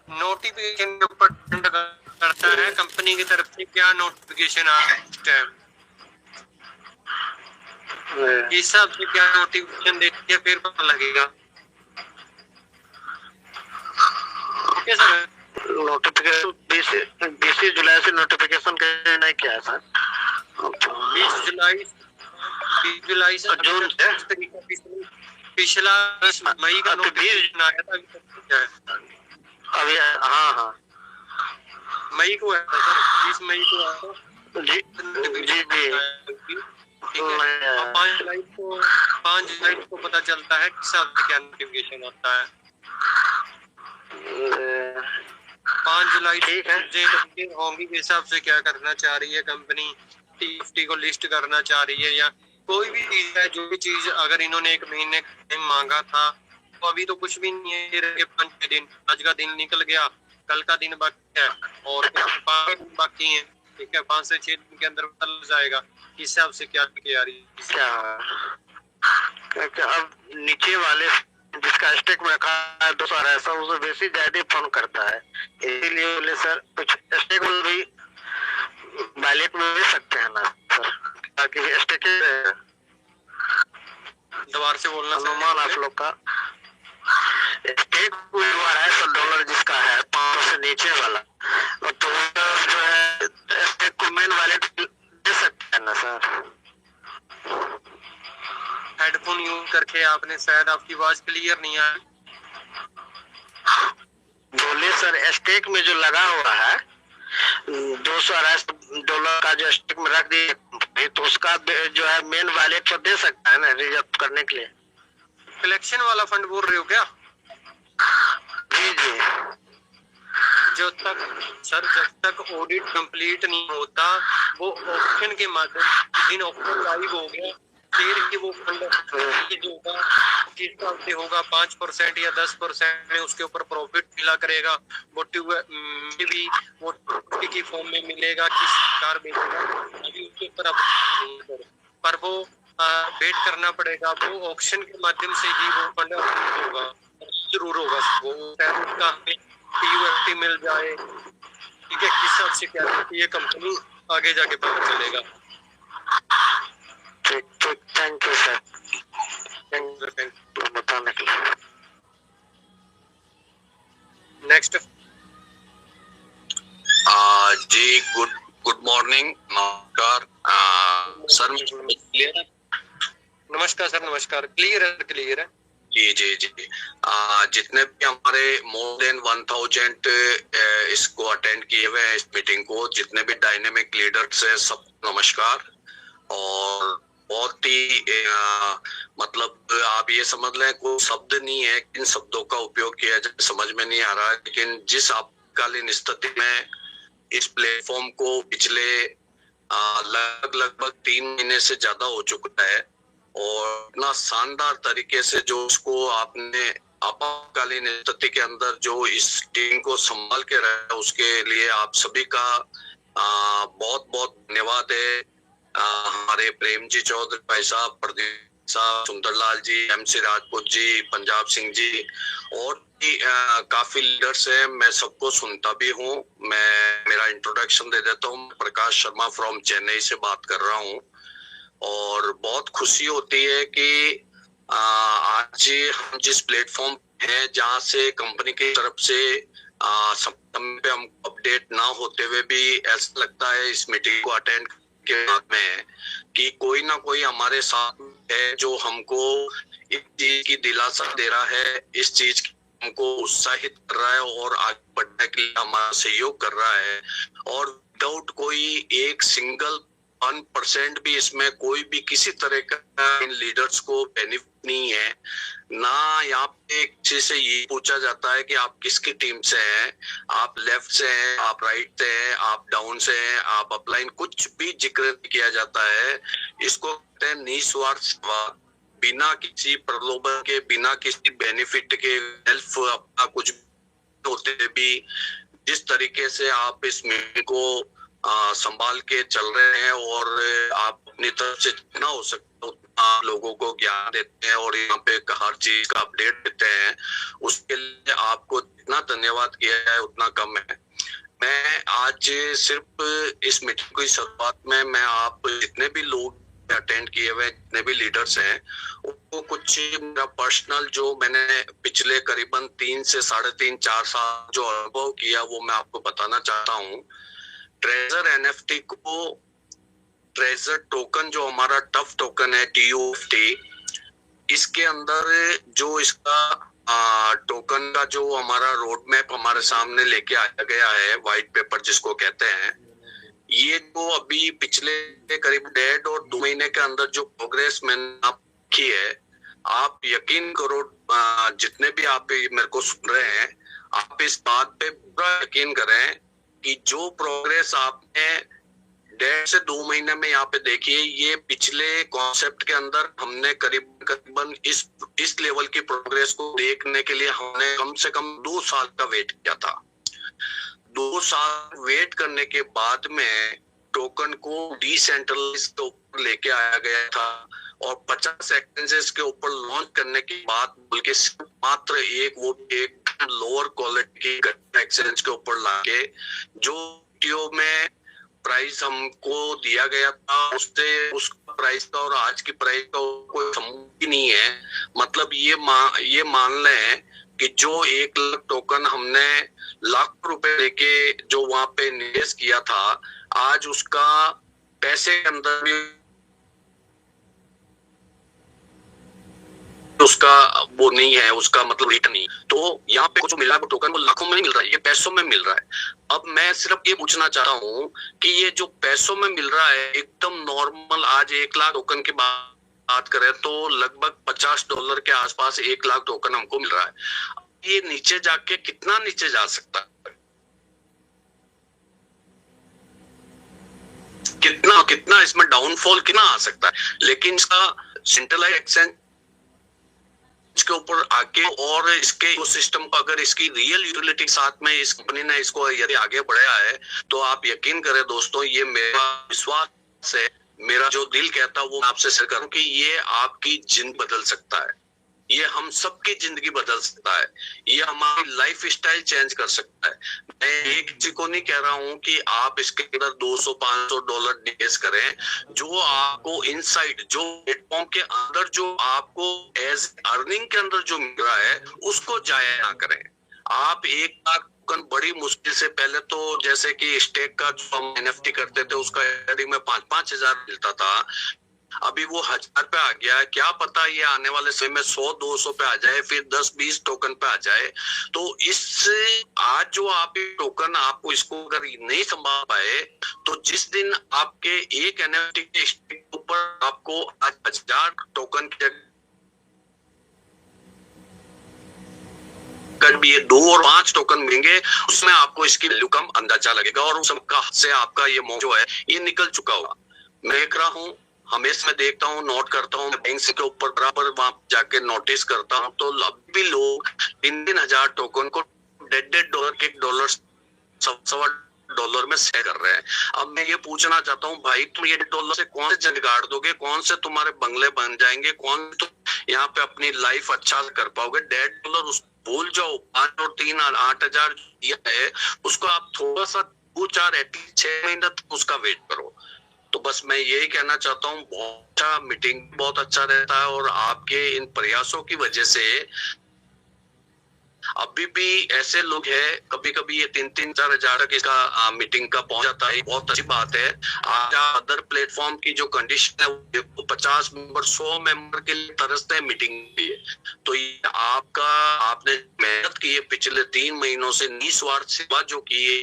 Notification के ऊपर depend करता है कंपनी की तरफ से क्या नोटिफिकेशन आ रहा है, इस हिसाब से क्या नोटिफिकेशन देती है फिर पता लगेगा। Okay sir. नोटिफिकेशन 20 जुलाई से नोटिफिकेशन नहीं किया है सर। 20 जुलाई से जून पिछला मई का नोटिफिकेशन आया था अभी। हाँ मई को आया था सर, 20 मई को आया था जी जी। 5 जुलाई को पता चलता है किस हिसाब से क्या नोटिफिकेशन होता है। 5 जुलाई होंगी के हिसाब से क्या करना चाह रही है कंपनी, टी50 को लिस्ट करना चाह रही है या कोई भी चीज है, जो भी चीज अगर इन्होंने 1 महीने टाइम मांगा था तो अभी तो कुछ भी नहीं है, ये 5 दिन, आज का दिन निकल गया, कल का दिन बाकी है और 5 दिन बाकी है, ठीक है। 5 से 6 दिन के अंदर पता लग जाएगा किस हिसाब से क्या तैयारी क्या। अब नीचे वाले जिसका स्टेक में रखा है 200 ऐसा उसे बेसी ज्यादा फोन करता है, इसीलिए बोले सर कुछ स्टेक में भी बैलेट में ले सकते हैं ना सर, ताकि स्टेक दोबारा से बोलना अनुमान आप लोग का स्टेक $250 जिसका है 500 से नीचे वाला, तो जो है स्टेक को मेन वैलेट दे सकते हैं ना सर। हेडफोन यूज करके आपने, शायद आपकी आवाज क्लियर नहीं आई। बोले सर स्टेक में जो लगा हुआ है $200 का जो स्टेक में रख दिए, तो उसका जो है मेन वैलेट पर दे सकता है ना रिजर्व करने के लिए। कलेक्शन वाला फंड बोल रहे हो क्या? जी जब तक ऑडिट कंप्लीट नहीं होता, वो ऑप्शन के माध्यम दिन ऑप्शन लाइव हो गया फिर ही वो फंड जो होगा किस हिसाब से होगा, 5% या 10% में उसके ऊपर प्रॉफिट मिला करेगा, वो भी वो की फॉर्म में मिलेगा, किस प्रकार मिलेगा अभी उसके ऊपर अब पर वो वेट करना पड़ेगा। वो ऑप्शन के माध्यम से ही वो फंड होगा, जरूर होगा वो उसका टीयूएफटी मिल जाए, ठीक है। किस हिसाब से क्या करती है कंपनी आगे जाके पता चलेगा। ठीक, thank you sir, thank you बताने के लिए। नेक्स्ट जी गुड मॉर्निंग, नमस्कार सर, क्लियर है? नमस्कार सर, नमस्कार, क्लियर है जी। जितने भी हमारे मोर देन 1000 इसको अटेंड किए हुए हैं इस मीटिंग को, जितने भी डायनेमिक लीडर्स हैं सब नमस्कार। और बहुत ही मतलब आप ये समझ लें कोई शब्द नहीं है इन शब्दों का उपयोग किया जाए, समझ में नहीं आ रहा है, लेकिन जिस आपातकालीन स्थिति में इस प्लेटफॉर्म को पिछले लगभग 3 महीने से ज्यादा हो चुका है और इतना शानदार तरीके से जो उसको आपने आपातकालीन स्थिति के अंदर जो इस टीम को संभाल के रहा, उसके लिए आप सभी का बहुत बहुत धन्यवाद है। हमारे प्रेम जी चौधरी भाई साहब, प्रदीप साहब, सुंदरलाल जी, MC राजपूत जी, पंजाब सिंह जी और भी काफी लीडर्स हैं। मैं सबको सुनता भी हूँ। मेरा इंट्रोडक्शन दे देता हूँ, प्रकाश शर्मा फ्रॉम चेन्नई से बात कर रहा हूँ और बहुत खुशी होती है कि आज हम जिस प्लेटफॉर्म है जहाँ से कंपनी की तरफ से समय पे हम अपडेट ना होते हुए भी ऐसा लगता है इस मीटिंग को अटेंड के बाद में कि कोई ना कोई हमारे साथ है जो हमको इस चीज की दिलासा दे रहा है, इस चीज की हमको उत्साहित कर रहा है और आगे बढ़ने के लिए हमारा सहयोग कर रहा है। और विदाउट कोई एक सिंगल 1% भी इसमें कोई भी किसी तरह का इन लीडर्स को बेनिफिट नहीं है ना। यहाँ पे किसी से ये पूछा जाता है कि आप किसकी टीम से हैं, आप लेफ्ट से हैं, आप राइट से हैं, आप डाउन से हैं, आप अपलाइन, कुछ भी जिक्र किया जाता है। इसको कहते हैं निस्वार्थ सेवा, बिना किसी प्रलोभन के, बिना किसी बेनिफिट के, हेल्प अपना कुछ होते भी जिस तरीके से आप इस मीटिंग को संभाल के चल रहे हैं और आप अपनी तरफ से जितना हो सकता उतना लोगों को ज्ञान देते हैं और यहाँ पे हर चीज का अपडेट देते हैं, उसके लिए आपको जितना धन्यवाद किया जाए उतना कम है। मैं आज सिर्फ इस मीटिंग की शुरुआत में मैं आप जितने भी लोग अटेंड किए हुए जितने भी लीडर्स हैं उनको कुछ मेरा पर्सनल जो मैंने पिछले करीबन 3 से 3.5-4 साल जो अनुभव किया वो मैं आपको बताना चाहता हूँ। ट्रेजर एनएफटी को, ट्रेजर टोकन जो हमारा टफ टोकन है TUFT, इसके अंदर जो इसका टोकन का जो हमारा रोड मैप हमारे सामने लेके आया गया है, व्हाइट पेपर जिसको कहते हैं, ये जो अभी पिछले करीब 1.5 और 2 महीने के अंदर जो प्रोग्रेस मैंने की है, आप यकीन करो, जितने भी आप मेरे को सुन रहे हैं, आप इस बात पे पूरा यकीन करें कि जो प्रोग्रेस आपने 1.5 से 2 महीने में यहाँ पे देखिए, ये पिछले कॉन्सेप्ट के अंदर हमने करीबन इस लेवल की प्रोग्रेस को देखने के लिए हमने कम से कम 2 साल का वेट किया था। 2 साल वेट करने के बाद में टोकन को डिसेंट्रलाइज के ऊपर लेके आया गया था और 50 एक्सचेंजेस के ऊपर लॉन्च करने के बाद बल्कि मात्र एक लोअर क्वालिटी की एक्सचेंज के ऊपर लाके जो में प्राइस हमको दिया गया था उससे उस प्राइस का और आज की प्राइस का कोई संबंध ही नहीं है। मतलब ये मान लें कि जो 1 लाख टोकन हमने लाख रुपए लेके जो वहां पे निवेश किया था, आज उसका पैसे के अंदर भी उसका वो नहीं है, उसका मतलब रिटर्न नहीं। तो यहाँ पे कुछ मिला है वो टोकन वो लाखों में नहीं मिल रहा है, ये पैसों में मिल रहा है। अब मैं सिर्फ ये पूछना चाहता हूँ कि ये जो पैसों में मिल रहा है एकदम नॉर्मल, आज 1 लाख टोकन की बात करें तो लगभग $50 के आसपास 1 लाख टोकन हमको मिल रहा है। ये नीचे जाके कितना नीचे जा सकता है, कितना इसमें डाउनफॉल कितना आ सकता है। लेकिन इसका सेंट्रलाइज्ड एक्सचेंज इसके ऊपर आके और इसके इकोसिस्टम को अगर इसकी रियल यूटिलिटी साथ में इस कंपनी ने इसको यदि आगे बढ़ाया है तो आप यकीन करें दोस्तों, ये मेरा विश्वास है, मेरा जो दिल कहता है वो आपसे शेयर करूं कि ये आपकी जिंदगी बदल सकता है, ये हम सबकी जिंदगी बदल सकता है, ये हमारी लाइफ स्टाइल चेंज कर सकता है। मैं एक किसी को नहीं कह रहा हूं कि आप इसके अंदर $200-500 निवेश करें, जो आपको इनसाइड जो प्लेटफॉर्म के अंदर जो आपको एज अर्निंग के अंदर जो मिल रहा है उसको जाया ना करें। आप 1 लाख बड़ी मुश्किल से, पहले तो जैसे कि स्टेक का जो हम NFT करते थे उसका में 5-5 हजार मिलता था, अभी वो 1000 पे आ गया है। क्या पता ये आने वाले समय में 100-200 पे आ जाए, फिर 10-20 टोकन पे आ जाए। तो इस आज जो आप टोकन आपको इसको अगर नहीं संभाल पाए तो जिस दिन आपके एक NFT के स्टेक ऊपर आपको आज 1000 टोकन के भी ये 2 और 5 टोकन मिलेंगे, उसमें आपको इसकी वैल्यू कम अंदाजा लगेगा और उस सबका से आपका ये जो है ये निकल चुका होगा। मैं देख रहा हूँ, हमेशा मैं देखता हूँ, नोट करता हूँ, बैंक के ऊपर बराबर वहां जाके नोटिस करता हूँ, तो अभी भी लोग 3-3 हजार टोकन को $1.5 के $1.25 में सेल कर रहे हैं। अब मैं ये पूछना चाहता हूँ भाई, तुम ये $1 से कौन से जगह गाड़ दोगे, कौन से तुम्हारे बंगले बन जाएंगे, कौन तुम यहाँ पे अपनी लाइफ अच्छा कर पाओगे। $1.5 भूल जाओ, 5 और 3 8 हजार दिया है, उसको आप थोड़ा सा 2-4 एटलीस्ट 6 महीने तक उसका वेट करो। तो बस मैं यही कहना चाहता हूँ, बहुत अच्छा मीटिंग बहुत अच्छा रहता है और आपके इन प्रयासों की वजह से अभी भी ऐसे लोग हैं, कभी कभी ये 3-4 हजार तक इसका मीटिंग का पहुंच जाता है, बहुत अच्छी बात है। आज अदर प्लेटफॉर्म की जो कंडीशन है वो 50 मेंबर 100 मेंबर के लिए तरसते हैं मीटिंग भी है। तो ये आपने मेहनत की है पिछले 3 महीनों से, निस्वार्थ सेवा जो की है,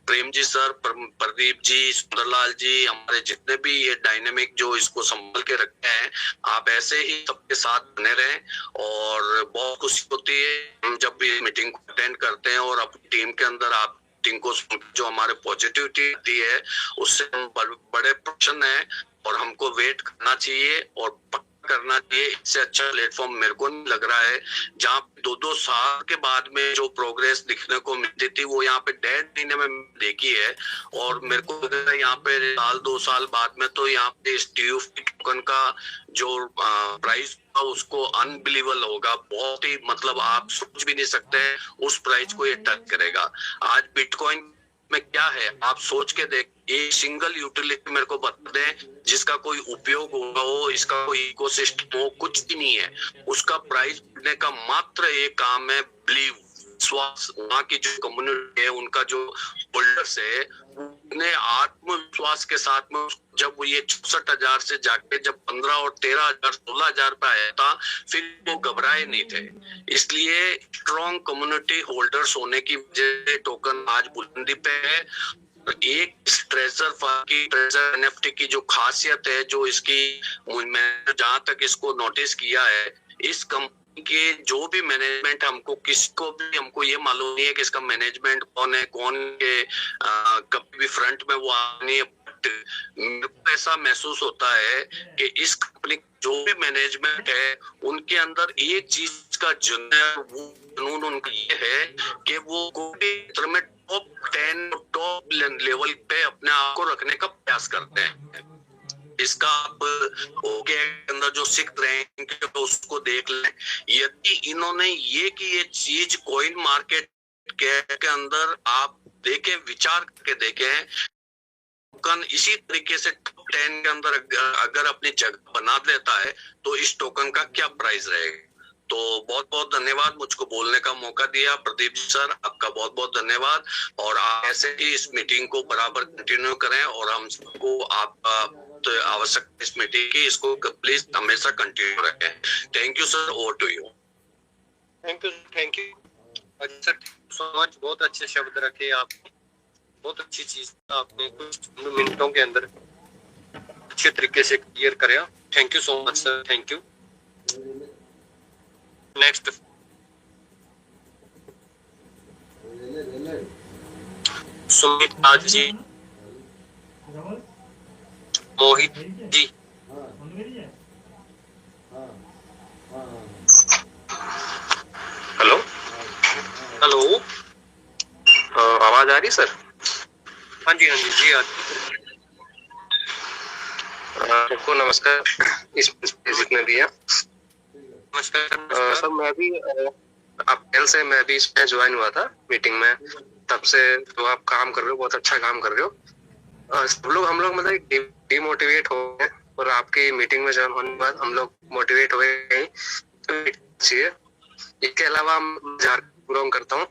प्रेम जी सर, प्रदीप जी, सुंदरलाल जी, हमारे जितने भी ये डायनेमिक जो इसको संभाल के रखते हैं, आप ऐसे ही सबके साथ बने रहें। और बहुत खुशी होती है जब भी मीटिंग को अटेंड करते हैं और अपनी टीम के अंदर आप टीम को जो हमारे पॉजिटिविटी आती है उससे हम बड़े प्रसन्न हैं और हमको वेट करना चाहिए और करना चाहिए। इससे अच्छा प्लेटफॉर्म मेरे को नहीं लग रहा है। जहाँ 2-2 साल के बाद में जो प्रोग्रेस दिखने को मिलती थी वो यहाँ पे 1.5 महीने में देखी है। और मेरे को लग रहा है यहाँ पे 1-2 साल बाद में तो यहाँ पे इस TUF टोकन का जो प्राइस उसको अनबिलीवेबल होगा। बहुत ही मतलब आप सोच भी नहीं सकते हैं उस प्राइस को ये टच करेगा। आज बिटकॉइन में क्या है आप सोच के देख, एक सिंगल यूटिलिटी मेरे को बता दें जिसका कोई उपयोग होगा हो, इसका कोई इकोसिस्टम हो, कुछ भी नहीं है। उसका प्राइस बढ़ने का मात्र एक काम है बिलीव, विश्वास। वहाँ की जो कम्युनिटी है उनका जो होल्डर्स है उन्हें आत्मविश्वास के साथ में जब ये 64,000 से जाके जब 15 और 13,000 16,000 पे आया था फिर वो घबराए नहीं थे। इसलिए स्ट्रॉन्ग कम्युनिटी होल्डर्स होने की वजह से टोकन आज बुलंदी पे है। एक ट्रेजर NFT की जो खासियत है, जो इसकी मैंने जहां तक इसको नोटिस किया है, इस कंपनी के जो भी मैनेजमेंट हमको किसको भी हमको ये मालूम नहीं है कि इसका मैनेजमेंट कौन है, कौन के कभी भी फ्रंट में वो नहीं है। बट मेरे को ऐसा महसूस होता है कि इस कंपनी जो भी मैनेजमेंट है उनके अंदर एक चीज का जुनून उनका ये है कि वो कोई क्षेत्र में टॉप 10 टॉप लेवल पे अपने आप को रखने का प्रयास करते हैं। इसका आप ओके अंदर जो 6th रैंक है उसको देख लें। यदि इन्होंने ये कि ये चीज कॉइन मार्केट के अंदर आप देखें, विचार करके देखें, टोकन इसी तरीके से टॉप 10 के अंदर अगर अपनी जगह बना लेता है तो इस टोकन का क्या प्राइस रहेगा। तो बहुत बहुत धन्यवाद मुझको बोलने का मौका दिया प्रदीप सर, आपका बहुत बहुत धन्यवाद। और आप ऐसे ही इस मीटिंग को बराबर कंटिन्यू करें और हम सबको आपका आवश्यकता इस मीटिंग की, इसको प्लीज हमेशा कंटिन्यू रखें। Thank you sir, over to you. Thank you sir so much. बहुत अच्छे शब्द रखे आपने, बहुत अच्छी चीज आपने कुछ मिनटों के अंदर अच्छे तरीके से क्लियर कराया। Thank you so much sir, thank you. Next Sumit Raj ji, Mohit ji, hello hello, आवाज आ रही सर? हाँ जी जी सबको नमस्कार। इस जितने भी हैं नमस्कार सर, मैं भी अप्रैल से मैं भी इसमें ज्वाइन हुआ था मीटिंग में, तब से जो आप काम कर रहे हो बहुत अच्छा काम कर रहे हो। सब लोग हम लोग मतलब डिमोटिवेट हो गए और आपकी मीटिंग में ज्वाइन होने के बाद हम लोग मोटिवेट हो गए तो चाहिए। इसके अलावा हम झारखंड बिलोंग करता हूँ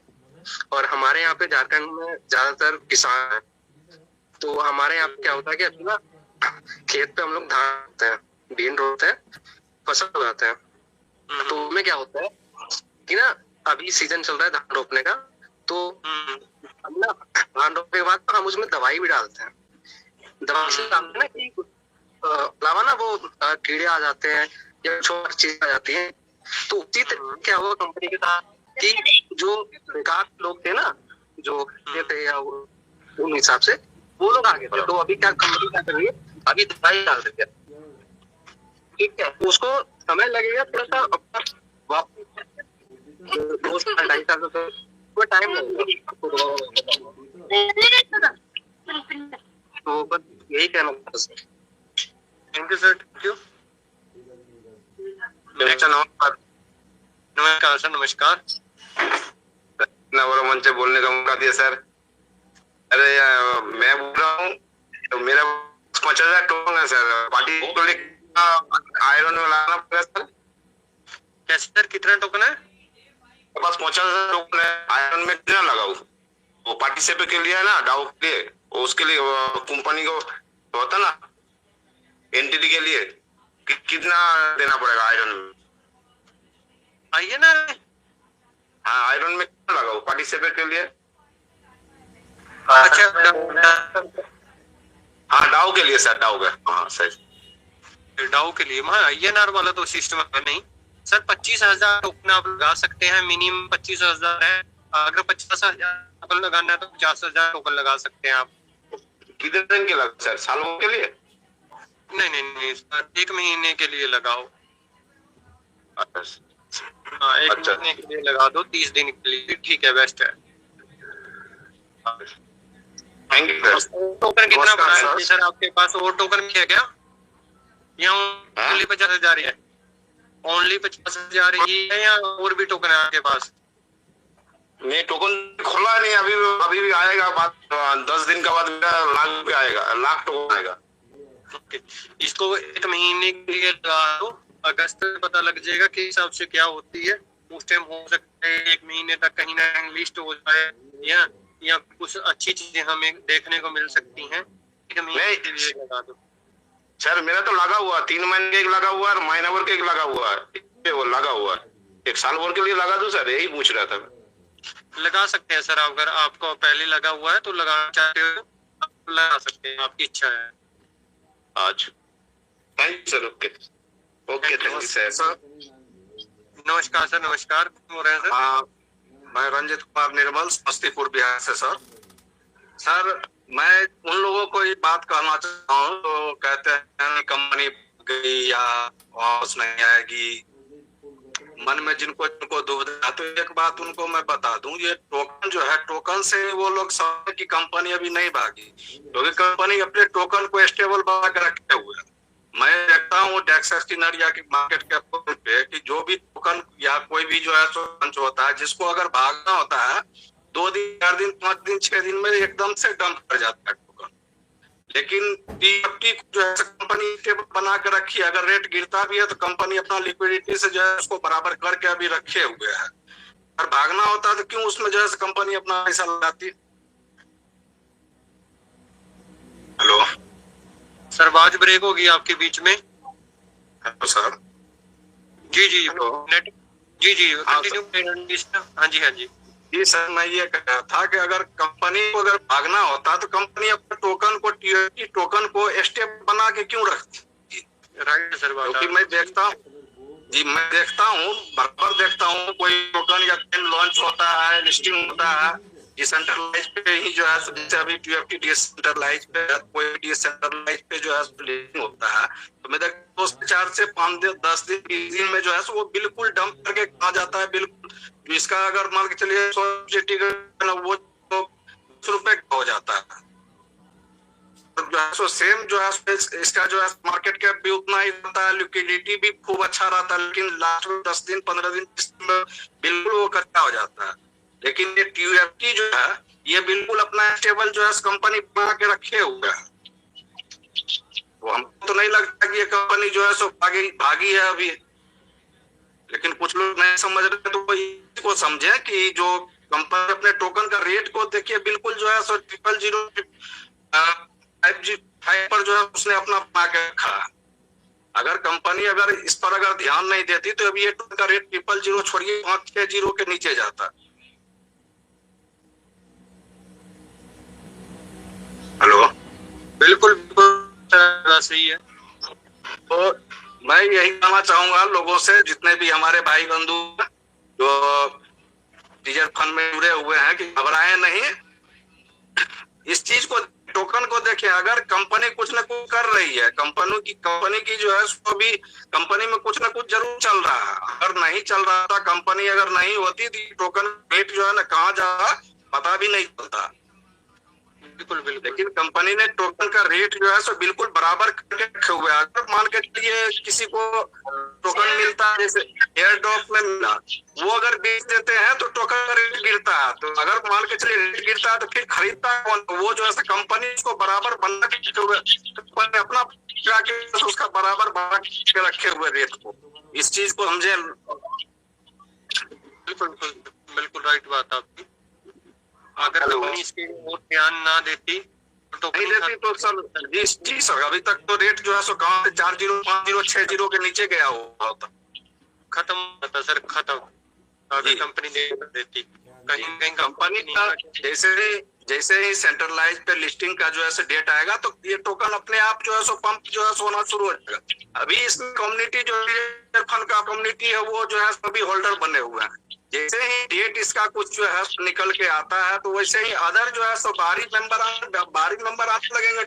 और हमारे यहाँ पे झारखंड में ज्यादातर किसान है। तो हमारे यहाँ पे क्या होता है कि अभी ना खेत पे हम लोग धान रोपते हैं, बीन रोपते हैं, फसल उगाते हैं। तो उसमें क्या होता है कि ना अभी सीजन चल रहा है धान रोपने का, तो हम ना धान रोपने के बाद हम उसमें दवाई भी डालते हैं। दवाई से डालते हैं ना कि अलावा ना वो कीड़े आ जाते हैं या छोटी चीज आ जाती है। तो उसी तरह क्या हुआ कंपनी के साथ कि जो बेकार लोग थे ना, जो थे या उन हिसाब से वो लोग आगे थे। तो अभी क्या कंपनी क्या कर रही है, अभी दवाई डाल रही है, ठीक है। उसको समय लगेगा थोड़ा सा अपना वापस 2 साल 2.5 साल तो टाइम लगेगा। तो बस यही कहना था। Thank you sir, thank you. नमस्कार नमस्कार सर, नमस्कार। नवरा मंच बोलने का मौका दिया सर। अरे मैं बोल रहा हूँ तो मेरा 50,000 टोकन है सर, पार्टी को आयरन में लाना पड़ेगा सर। कैसे सर, कितना टोकन है? मेरे पास 50,000 टोकन है, आयरन में कितना लगाऊं? वो पार्टिसिपेट के लिए है ना, डाउ के लिए, उसके लिए कंपनी को होता ना एंटिटी के लिए कितना देना पड़ेगा आयरन में? आइए ना। हाँ, आयरन में कितना लगाऊं पार्टिसिपेट के लिए? अच्छा, हाँ डाउ के लिए सर, डाउ का। हाँ सर, डाउ के लिए वहाँ INR वाला तो सिस्टम है नहीं सर। 25,000 टोकन आप लगा सकते हैं, मिनिमम 25,000 है। अगर 50,000 टोकन लगाना है तो 50,000 टोकन लगा सकते हैं आप। कितने दिन के लगा सर, सालों के लिए? नहीं सर, 1 महीने के लिए लगाओ। हाँ, एक अच्छा। महीने के लिए लगा दो, 30 दिन के लिए, ठीक है, बेस्ट है। Thank you sir. टोकन कितना नमस्कार बड़ा सर। है सर आपके पास? और टोकन है क्या? या ओनली 50,000 है? ओनली 50,000 ही है या और भी टोकन है आपके पास? नहीं, टोकन खुला नहीं अभी, अभी भी आएगा, बाद 10 दिन का बाद लाख रुपया आएगा, लाख टोकन आएगा। ओके, इसको 1 महीने के लिए लगा दो, अगस्त में पता लग जाएगा कि हिसाब से क्या होती है। उस टाइम हो सकता है 1 महीने तक कहीं ना कहीं लिस्ट हो जाए, या कुछ अच्छी चीजें हमें देखने को मिल सकती हैं। 1 महीने के लिए लगा दो सर। मेरा तो लगा हुआ 3 महीने का एक लगा हुआ है, महीना भर का एक लगा हुआ है, वो लगा हुआ है। 1 साल भर के लिए लगा दो सर, यही पूछ रहा था मैं। लगा सकते हैं सर, अगर आपको पहले लगा हुआ है तो लगाना चाहते हो लगा सकते हैं, आपकी इच्छा है। आज thank you sir. Okay okay, thank you sir. नमस्कार सर, नमस्कार। कौन बोल रहे हैं सर? हाँ, मैं रंजित कुमार निर्मल, समस्तीपुर बिहार से सर। सर, मैं उन लोगों को ये बात कहना चाहता हूँ तो कहते हैं कंपनी गई या वापस नहीं आएगी, मन में जिनको जिनको दुविधा। तो एक बात उनको मैं बता दूं, ये टोकन जो है, टोकन से वो लोग समझे कि कंपनी अभी नहीं भागी, क्योंकि कंपनी अपने टोकन को स्टेबल बना के रखे हुए है। मैं देखता हूँ डेक्स एक्सचेंज या मार्केट कैप पे कि जो भी टोकन या कोई भी जो है लॉन्च होता है, जिसको अगर भागना होता है 2 दिन 4 दिन 5 दिन 6 दिन में एकदम से डंप कर जाता है टोकन। लेकिन टीएफटी जो है कंपनी स्टेबल बना के रखी है, अगर रेट गिरता भी है तो कंपनी अपना लिक्विडिटी से जो है उसको बराबर करके अभी रखे हुए है। अगर भागना होता है तो क्यों उसमें जो है कंपनी अपना पैसा लगाती? हेलो सर, आवाज ब्रेक होगी आपके बीच में। Hello sir. जी जी, हेलो। नेट जी जी, हाँ, कंटिन्यू। हाँ जी, हाँ जी। जी सर, मैं ये कह रहा था कि अगर कंपनी को अगर भागना होता तो कंपनी अपने टोकन को टीएफटी टोकन को स्टेबल बना के क्यों रखती? राइट सर, क्योंकि मैं देखता हूँ बराबर देखता हूँ, कोई टोकन या लॉन्च होता है, लिस्टिंग होता है, डिसेंट्रलाइज पे ही जो है, जैसे अभी टीएफटी डिसेंट्रलाइज पे, कोई डिसेंट्रलाइज पे जो है लिस्टिंग होता है, तो मैं देखता हूँ 4 से 5 दिन 10 दिन 20 दिन में जो है वो बिल्कुल डंप करके आ जाता है। बिल्कुल इसका अगर मान के चलिए 100 वो तो 100 रुपए का हो जाता है। जो है सो सेम जो है इसका जो है मार्केट कैप भी उतना ही रहता है, लिक्विडिटी भी खूब अच्छा रहता है, लेकिन लास्ट में 10 दिन 15 दिन बिल्कुल वो कच्चा हो जाता है। लेकिन ये टीएफटी जो है ये बिल्कुल अपना स्टेबल जो है कंपनी बना के रखे हुए है। तो हमको तो नहीं लगता कि ये कंपनी जो है सो भागी है अभी, लेकिन कुछ लोग नहीं समझ रहे, तो इसको समझे कि जो कंपनी अपने टोकन का रेट को देखिए, बिल्कुल जो है सो 000 पर जो है उसने अपना बना के रखा। अगर कंपनी अगर इस पर अगर ध्यान नहीं देती तो अभी ये टोकन का रेट 000 छोड़िए 560 के नीचे जाता। हेलो, बिल्कुल सही है। तो मैं यही कहना चाहूंगा लोगों से, जितने भी हमारे भाई बंधु जो रिजर्व फंड में जुड़े हुए हैं, कि घबराएं नहीं। इस चीज को, टोकन को देखें, अगर कंपनी कुछ न कुछ कर रही है, कंपनी की जो है उसको भी कंपनी में कुछ न कुछ जरूर चल रहा है। अगर नहीं चल रहा था, कंपनी अगर नहीं होती तो टोकन रेट जो है ना कहाँ जा रहा पता भी नहीं चलता। बिल्कुल बिल्कुल। लेकिन कंपनी ने टोकन का रेट जो है सो बिल्कुल बराबर करके रखे हुए हैं। अगर मान के चलिए किसी को टोकन मिलता है, जैसे एयर ड्रॉप में मिला, वो अगर बेच देते हैं तो टोकन का रेट गिरता है। तो अगर मान के चलिए रेट गिरता है तो फिर खरीदता है कौन? वो जो है कंपनी उसको बराबर बना के रखे हुए, कंपनी अपना के उसका बराबर बना के रखे हुए रेट को। इस चीज को समझे। बिल्कुल बिल्कुल राइट बात आपकी। अगर कंपनी इसके और ध्यान ना देती तो नहीं देती तो सर जी सर, अभी तक तो रेट जो है सो कहाँ से 40 50 60 के नीचे गया हुआ होता, खत्म होता सर, खत्म। अगर कंपनी दे देती, कहीं कंपनी का जैसे ही सेंट्रलाइज पे लिस्टिंग का जो है डेट आएगा तो ये टोकन अपने आप जो है सो पंप जो है सोना शुरू हो जाएगा। अभी इसमें कम्युनिटी जो फंड का कम्युनिटी है वो जो है सभी होल्डर बने हुए हैं। जैसे ही डेट इसका कुछ जो है निकल के आता है तो वैसे ही अदर जो है सो बाहरी मेंबर आने लगेंगे, बाहरी मेंबर आने लगेंगे,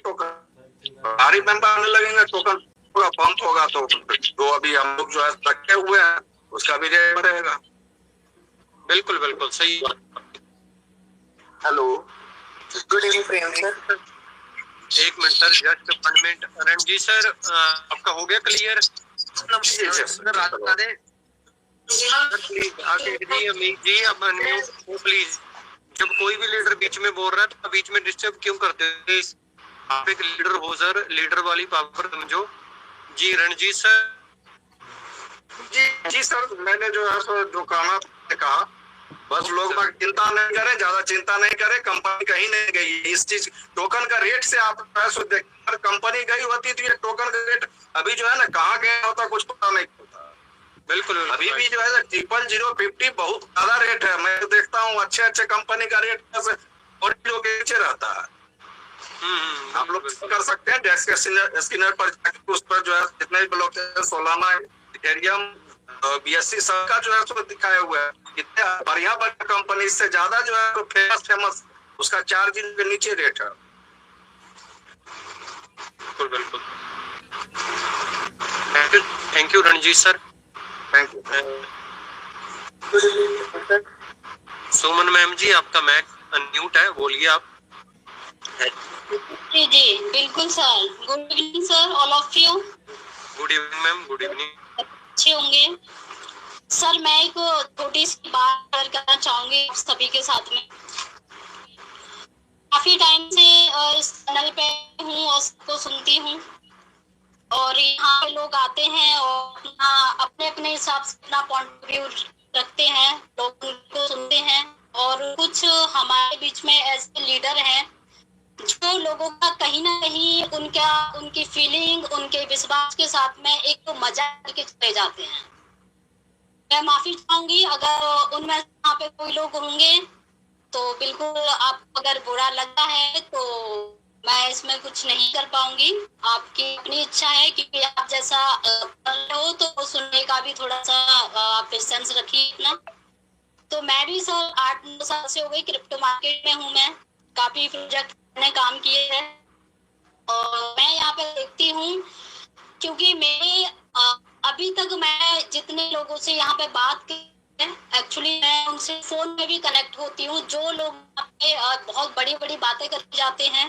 टोकन पूरा पंप होगा। तो जो अभी हम लोग जो है रखे हुए हैं उसका भी रेट बढ़ेगा। बिल्कुल बिल्कुल सही बात। हेलो, गुड इवनिंग प्रेम सर। एक minute sir, just 1 minute. Ranjit sir आपका हो गया क्लियर? प्लीज आके जी, अमीर जी अब अनम्यूट हो प्लीज। जब कोई भी लीडर बीच में बोल रहा है तो बीच में डिस्टर्ब क्यों करते हो? आप एक लीडर हो सर, लीडर वाली पावर समझो। जी रणजीत सर। जी सर, मैंने जो है सो जो कहना कहा, बस लोग बाग चिंता नहीं करें, ज्यादा चिंता नहीं करें, कंपनी कहीं नहीं गई। इस चीज टोकन का रेट से आप देखकर कंपनी गई होती तो ये टोकन का रेट अभी जो है ना कहाँ गया होता कुछ पता नहीं होता। बिल्कुल अभी भी जो है 00050 बहुत ज्यादा रेट है। मैं देखता हूँ अच्छे कंपनी का रेट और लोग के नीचे रहता है। आप लोग कर सकते हैं डेस्क स्कैनर पर जाकर, उस पर जो है जितने भी ब्लॉक सोलाना, इथेरियम, BSC सबका जो है सो दिखाया हुआ है। इतने बढ़िया कंपनी से ज्यादा जो है फेमस उसका 4 दिन के नीचे रेट है। बिल्कुल बिल्कुल। Thank you Ranjit sir, thank you. Suman ma'am ji आपका मैक अनम्यूट है, बोलिए आप। जी जी बिल्कुल sir. Good evening sir, all of you. Good evening ma'am, good evening. अच्छे होंगे सर। मैं एक छोटी सी बात करना चाहूंगी सभी के साथ में। काफी टाइम से इस चैनल पे हूँ और सबको सुनती हूँ, और यहाँ पे लोग आते हैं और अपने अपने हिसाब से अपना पॉइंट ऑफ व्यू रखते हैं, लोग उनको सुनते हैं। और कुछ हमारे बीच में ऐसे लीडर हैं जो लोगों का कहीं ना कहीं उनकी फीलिंग, उनके विश्वास के साथ में एक मजाक करके चले जाते हैं। मैं माफी चाहूंगी अगर उनमें यहाँ पे कोई लोग होंगे तो बिल्कुल आपको अगर बुरा लगा है तो मैं इसमें कुछ नहीं कर पाऊंगी। आपकी अपनी इच्छा है, क्योंकि आप जैसा कर रहे हो तो सुनने का भी थोड़ा सा आप डिस्टेंस रखिए इतना। तो मैं भी सर 8-9 साल से हो गई क्रिप्टो मार्केट में हूँ। मैं काफी प्रोजेक्ट ने काम किए हैं और मैं यहाँ पे देखती हूँ, क्योंकि मेरे अभी तक मैं जितने लोगों से यहाँ पे बात की है, एक्चुअली मैं उनसे फोन में भी कनेक्ट होती हूँ। जो लोग यहाँ पे बहुत बड़ी बड़ी बातें करके जाते हैं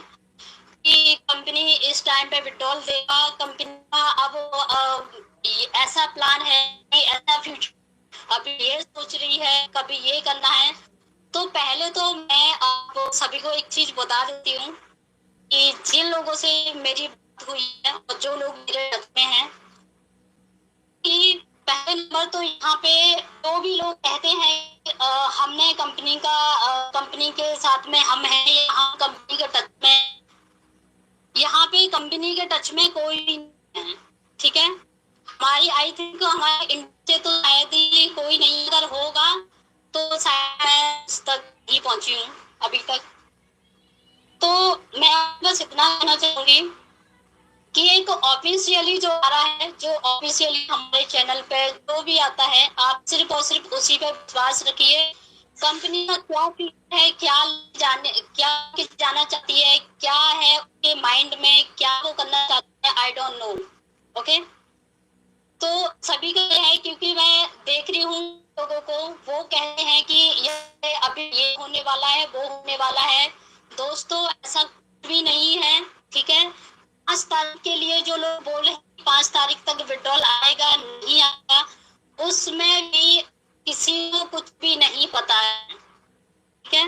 कि कंपनी इस टाइम पे विड्रॉल देगा, कंपनी का अब ऐसा प्लान है, ऐसा फ्यूचर अभी ये सोच रही है, कभी ये करना है। तो पहले तो मैं आप सभी को एक चीज बता देती हूँ कि जिन लोगों से मेरी बात हुई है और जो लोग मेरे टच में हैं, कि पहले नंबर तो यहाँ पे जो भी लोग कहते हैं हमने कंपनी के साथ में हम हैं, यहाँ कंपनी के टच में, यहाँ पे कंपनी के टच में कोई भी नहीं है। ठीक है, हमारी आई थिंक हमारे इंडिया से तो शायद ही कोई नहीं, अगर होगा तो शायद मैं उस तक ही पहुंची हूँ अभी तक। तो मैं बस इतना कहना चाहूंगी कि एक ऑफिशियली जो आ रहा है, जो ऑफिशियली हमारे चैनल पे जो भी आता है, आप सिर्फ और सिर्फ उसी पे विश्वास रखिए। कंपनी का क्या फ्यूचर है, क्या जाना चाहती है, क्या है उनके माइंड में, क्या वो करना चाहते हैं, आई डोंट नो। ओके, तो सभी का ये है, क्योंकि मैं देख रही हूँ लोगों को, वो कहते हैं कि ये अभी ये होने वाला है, वो होने वाला है। दोस्तों ऐसा कुछ भी नहीं है। ठीक है, 5 तारीख के लिए जो लोग बोल रहे हैं 5 तारीख तक विड्रॉल आएगा नहीं आएगा, उसमें भी किसी को कुछ भी नहीं पता है। ठीक है,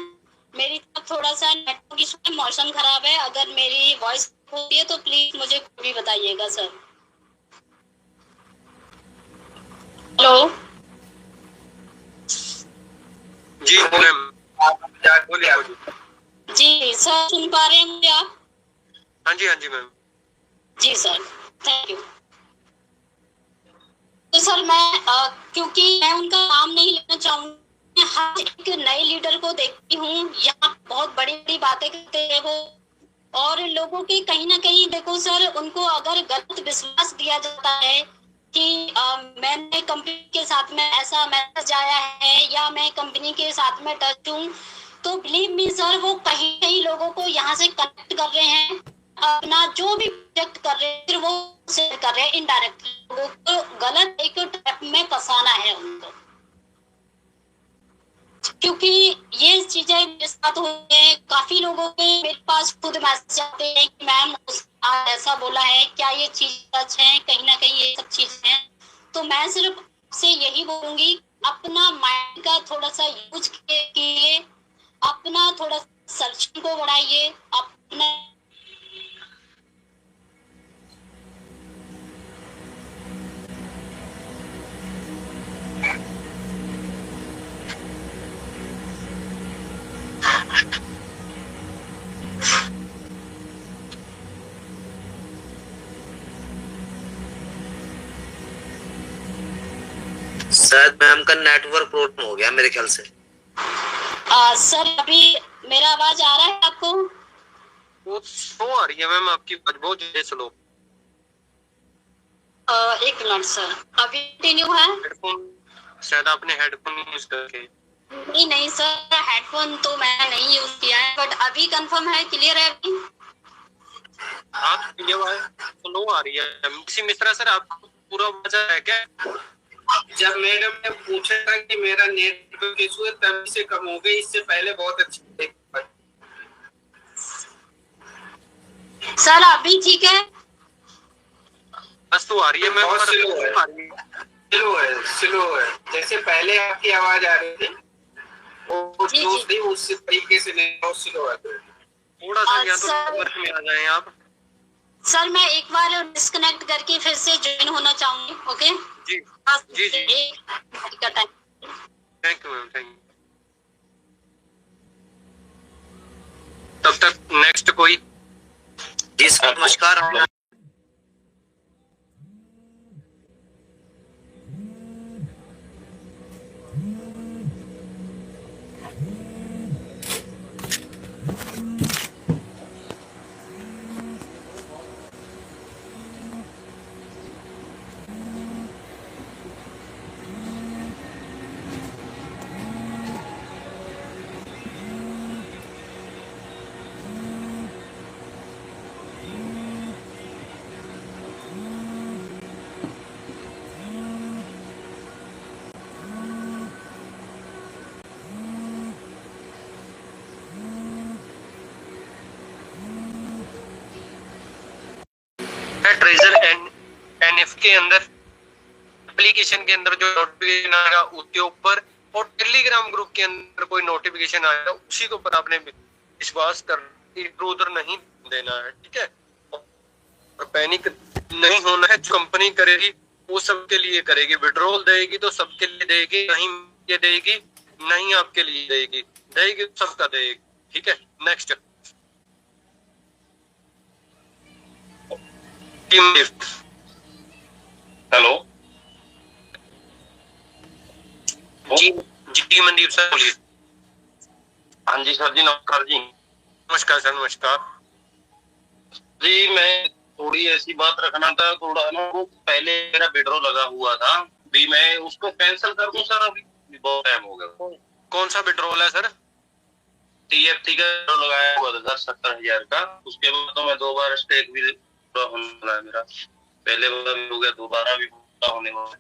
मेरी तरफ थोड़ा सा नेटवर्क इशू है, मौसम खराब है, अगर मेरी वॉइस होती है तो प्लीज मुझे भी बताइएगा सर। हेलो जी मैम, बोलिए। जी सर, सुन पा रहे हैं मुझे आप? हाँ जी मैम। जी सर, थैंक यू। तो सर मैं क्योंकि मैं उनका नाम नहीं लेना चाहूंगी, हर एक नए लीडर को देखती हूँ यहाँ बहुत बड़ी बड़ी बातें करते हैं वो, और लोगों के कहीं ना कहीं देखो सर, उनको अगर गलत विश्वास दिया जाता है कि मैंने कंपनी के साथ में ऐसा मैसेज आया है या मैं कंपनी के साथ में टच हूँ, तो बिलीव मी सर, वो कहीं कहीं लोगों को यहाँ से कनेक्ट कर रहे हैं, अपना जो भी प्रोजेक्ट कर रहे हैं फिर वो शेयर कर रहे हैं इनडायरेक्टली। लोगों को गलत एक ट्रैप में फंसाना है उनको, क्योंकि ये चीजें मेरे साथ हुई है। काफी लोगों के मेरे पास खुद मैसेज आते हैं कि मैम आज ऐसा बोला है, क्या ये चीज सच है? कहीं ना कहीं ये सब चीजें हैं। तो मैं सिर्फ से यही बोलूंगी, अपना माइंड का थोड़ा सा यूज कीजिए, अपना थोड़ा सर्चिंग को बढ़ाइए, अपना शायद मैम का नेटवर्क प्रॉब्लम हो गया मेरे ख्याल से। सर अभी मेरा आवाज आ रहा है आपको? वो स्लो आ रही है मैम, आपकी आवाज बहुत ज्यादा स्लो। एक मिनट सर, अभी कंटिन्यू है? हेडफोन शायद आपने हेडफोन यूज करके। नहीं सर, हेडफोन तो मैंने नहीं यूज किया है, बट अभी कंफर्म है, क्लियर है अभी? आप ये आवाज स्लो आ रही है। मिसी मिश्रा सर, आपको पूरा आवाज आ रहा है क्या? जब मैडम ने पूछा था कि मेरा नेटवर्क इशू है तभी से कम हो गई, इससे पहले बहुत अच्छी थी। सर अभी ठीक है? बस तो आ रही है मैम, बहुत पर स्लो है। आ रही है। स्लो है जैसे पहले आपकी आवाज आ रही थी वो जी, जो जी। थी उस तरीके से नहीं, बहुत स्लो आ रही है। थोड़ा सा या तो सर- नेटवर्क में आ जाएं आप। सर मैं एक बार डिस्कनेक्ट करके फिर से ज्वाइन होना चाहूंगी, ओके? जी जी जी। एक का time. Thank you ma'am, thank you. तब तक नेक्स्ट कोई। जी सर नमस्कार। ट्रेजर एनएफ के अंदर एप्लीकेशन के अंदर जो नोटिफिकेशन आएगा उसके ऊपर, और टेलीग्राम ग्रुप के अंदर कोई नोटिफिकेशन आएगा उसी के ऊपर आपने विश्वास कर, इधर उधर नहीं देना है, ठीक है? और पैनिक नहीं होना है। जो कंपनी करेगी वो सबके लिए करेगी, विड्रॉल देगी तो सबके लिए देगी, नहीं ये देगी नहीं आपके लिए देगी, देगी सबका देगी, ठीक है? Next team lift. हेलो जी जी मनदीप सर बोलिए। हाँ जी सर जी, नमस्कार जी। नमस्कार सर, नमस्कार जी मैं थोड़ी ऐसी बात रखना था, थोड़ा ना वो पहले मेरा विड्रॉ लगा हुआ था, भी मैं उसको कैंसिल कर दूं सर? अभी बहुत टाइम हो गया। कौन सा विड्रॉल है सर? टीएफटी का withdrawal लगाया हुआ था सर 70,000 का, उसके बाद तो मैं 2 बार स्टेक भी पूरा होने वाला है मेरा, पहले वाला भी हो गया, दोबारा भी पूरा होने वाला है।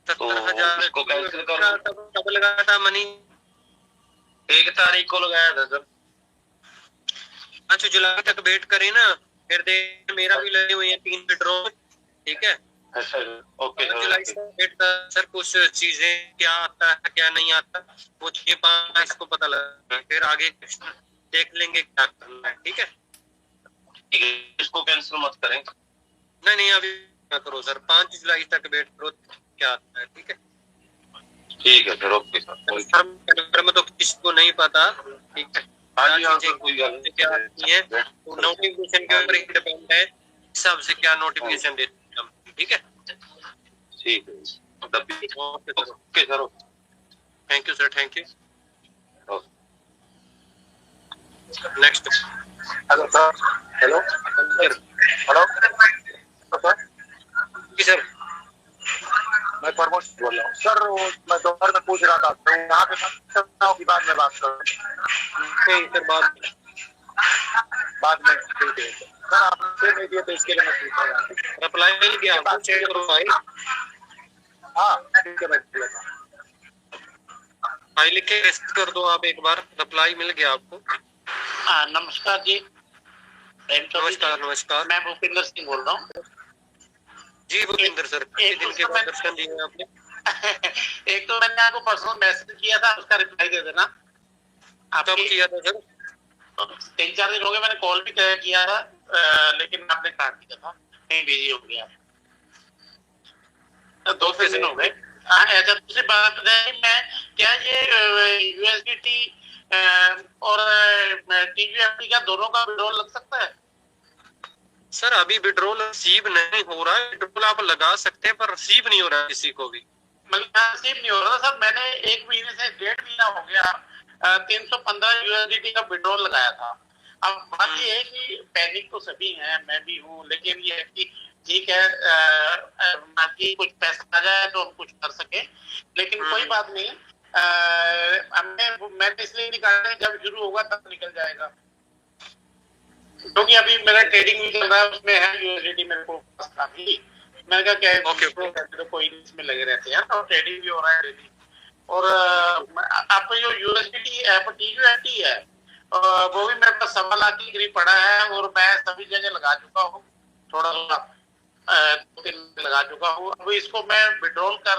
70,000 उसको कैंसिल करो। कब लगाया था मनी? 1 तारीख को लगाया था सर। अच्छा जुलाई तक वेट करें ना, फिर देख मेरा भी लगे हुए हैं 3 विड्रॉल, ठीक है? अच्छा ओके जुलाई से वेट कर सर, कुछ चीजें क्या आता है क्या नहीं आता वो 6-5 इसको पता लगा, फिर आगे देख लेंगे क्या करना है, ठीक है? ठीक है, इसको कैंसिल मत करें। नहीं अभी ना करो सर, 5 जुलाई तक वेट करो क्या आता है, ठीक है? ठीक है सर, ओके सर। सर में तो किसी को नहीं पता, ठीक है? हाँ जी हाँ सर, कोई बात नहीं। क्या आती है तो नोटिफिकेशन के ऊपर ही डिपेंड है, हिसाब से क्या नोटिफिकेशन देते हैं हम, ठीक है? ठीक है okay sir, thank you sir, thank you. Okay. Next. Hello sir. Hello hello जी सर। मैं प्रमोद बोल रहा हूँ सर। मैं दोपहर में पूछ रहा था तो यहाँ पे की बात में बात कर नहीं सर, बात बाद में दे दे। सर आपने नहीं दिया तो इसके लिए मैं पूछा यार। रिप्लाई मिल गया आपको, चेक करो भाई। हाँ ठीक है, मैं दिया। भाई लिख के टेस्ट कर दो आप एक बार, रिप्लाई मिल गया आपको। नमस्कार जी। नमस्कार नमस्कार। मैं भूपिंदर सिंह बोल रहा हूँ। जी भूपिंदर सर, कितने दिन के बाद दर्शन दिए आपने? एक तो मैंने आपको पर्सनल मैसेज किया था, उसका रिप्लाई दे देना। कब किया था सर? 3-4 दिन हो गए, मैंने कॉल भी किया था, लेकिन आपने काट दिया था, नहीं बिजी हो गया। 2-3 दिन हो गए। ऐसा दूसरी बात है, मैं क्या ये यूएसडीटी और टीवीएफटी का दोनों का विड्रॉल लग सकता है? सर अभी विड्रॉल रिसीव नहीं हो रहा है, विड्रॉल आप लगा सकते हैं पर रिसीव नहीं हो रहा है किसी को भी। मतलब रिसीव नहीं हो रहा सर। मैंने 1 महीने से 1.5 महीना हो गया 315 यूएसडीटी का विड्रॉल लगाया था। अब बात ये है कि पैनिक तो सभी हैं, मैं भी हूँ, लेकिन ये है कि ठीक है बाकी कुछ पैसा आ जाए तो हम कुछ कर सके, लेकिन कोई बात नहीं। मैंने इसलिए निकाला, जब शुरू होगा तब निकल जाएगा, क्योंकि अभी मेरा ट्रेडिंग भी चल रहा है, उसमें है यूएसडीटी मेरे को काफी। मैंने कहा क्या है तो कोई इसमें लगे रहते हैं, तो ट्रेडिंग भी हो रहा है डेली। और आपको जो यूएसडीटी ऐप टीयूएफटी है वो भी मेरे पास 1.25 लाख के करीब पड़ा है, और मैं सभी जगह लगा चुका हूँ, थोड़ा 2-3 लगा चुका हूँ। अब इसको मैं विड्रॉल कर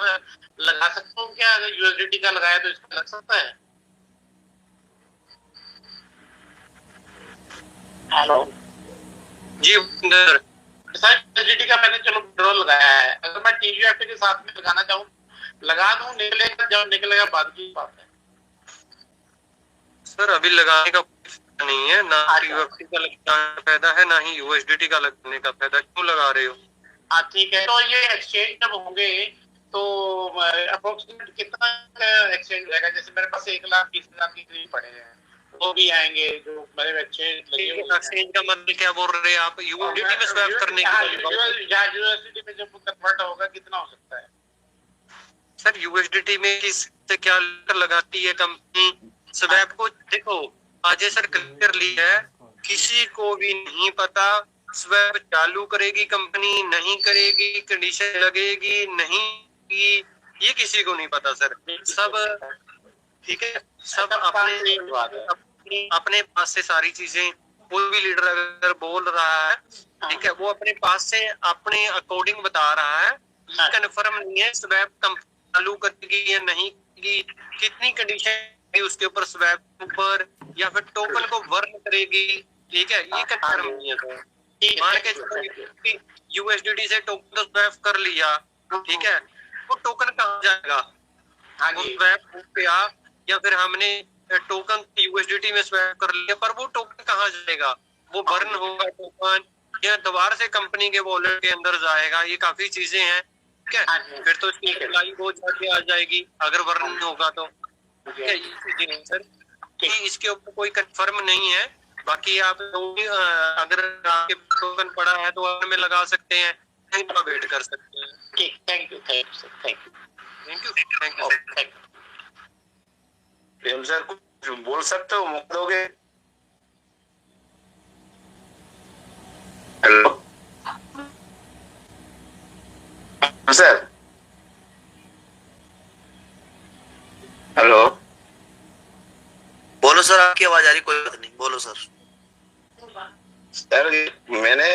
लगा सकता हूँ क्या? अगर यूएसडीटी का लगाया तो इसका लग सकता है? हेलो जी भूपिंदर सर, यूएसडीटी का मैंने चलो विड्रॉल लगाया है, अगर मैं टीयूएफटी के साथ में लगाना चाहूँ लगा दूं, निकलेगा, जब निकलेगा बाद की बात है। सर अभी लगाने का फायदा नहीं है, ना टीयूएफटी का लगाने का फायदा है, ना ही यूएसडीटी का लगाने का फायदा। क्यों लगा रहे हो? हाँ ठीक है, तो ये एक्सचेंज जब होंगे तो अप्रोक्सीमेट कितना एक्सचेंज रहेगा? जैसे मेरे पास 1,20,000 के करीब पड़े हैं, वो भी आएंगे जो मेरे एक्सचेंज लगे हुए। एक्सचेंज का मतलब क्या बोल रहे हैं आप? यूएसडीटी में स्वैप करने की? यूएसडीटी में जब कन्वर्ट होगा कितना हो सकता है? सर यूएसडीटी में किससे क्या लगाती है कंपनी स्वैप को? देखो आज सर क्लियरली है, किसी को भी नहीं पता स्वैप चालू करेगी कंपनी नहीं करेगी, कंडीशन लगेगी नहीं, ये किसी को नहीं पता सर। सब ठीक है, सब अपने पास से सारी चीजें, कोई भी लीडर अगर बोल रहा है ठीक है, वो अपने पास से अपने अकॉर्डिंग बता रहा है, कन्फर्म नहीं है स्वैप कंपनी चालू करेगी या नहीं करेगी, कितनी कंडीशन उसके ऊपर स्वैप ऊपर, या फिर टोकन को वर्न करेगी। ठीक है, ये कंफर्म नहीं है सर। मान के चलो यूएसडीटी से टोकन तो स्वैप कर लिया, ठीक है, वो टोकन कहाँ जाएगा? वो स्वैप पे आ, या फिर हमने टोकन यूएसडीटी में स्वैप कर लिया, पर वो टोकन कहाँ जाएगा? वो बर्न होगा टोकन, या दोबारा से कंपनी के वॉलेट के अंदर जाएगा? ये काफी चीजें हैं, ठीक है। फिर तो इसकी अप्लाई हो जाके आ जाएगी अगर वर्न होगा तो, ठीक है। ये चीजें हैं सर, इसके ऊपर कोई कंफर्म नहीं है। बाकी आप अगर आपके टोकन पड़ा है तो में लगा सकते हैं, नहीं तो वेट कर सकते हैं। ठीक, thank you sir, thank you. Prem sir कुछ बोल सकते हो, मौका दोगे? Hello sir, hello. बोलो सर, आपकी आवाज आ रही, कोई बात नहीं, बोलो सर। सर मैंने